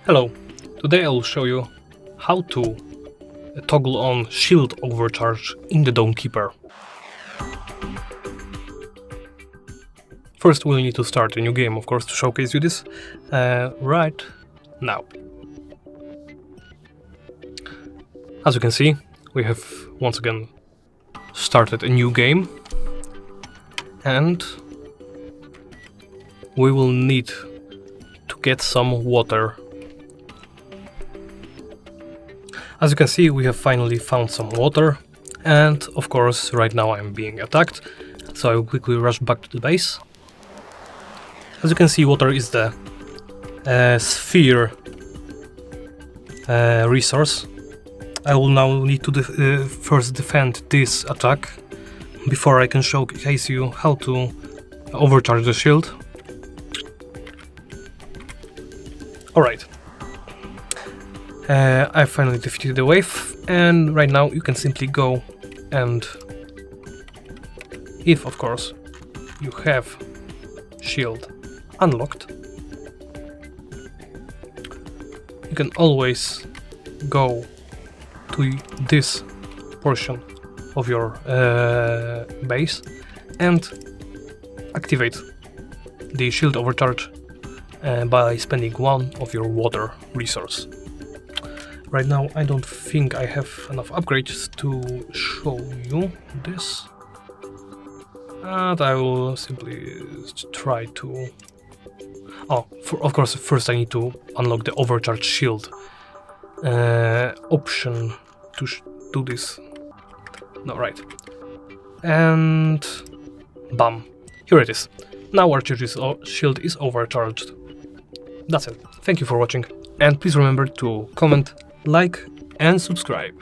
Hello, today I will show you how to toggle on shield overcharge in the Dome Keeper. First we'll need to start a new game, of course, to showcase you this right now. As you can see, we have once again started a new game, and we will need to get some water. As you can see, we have finally found some water, and of course right now I'm being attacked, so I will quickly rush back to the base. As you can see, water is the sphere resource. I will now need to first defend this attack before I can showcase you how to overcharge the shield. Alright. I finally defeated the wave, and right now you can simply go and, if of course you have shield unlocked, you can always go to this portion of your base and activate the shield overcharge by spending one of your water resource. Right now I don't think I have enough upgrades to show you this, and I will simply try to... of course first I need to unlock the overcharge shield option to do this. No, right. And bam, here it is. Now our shield is overcharged. That's it. Thank you for watching, and please remember to comment, like and subscribe.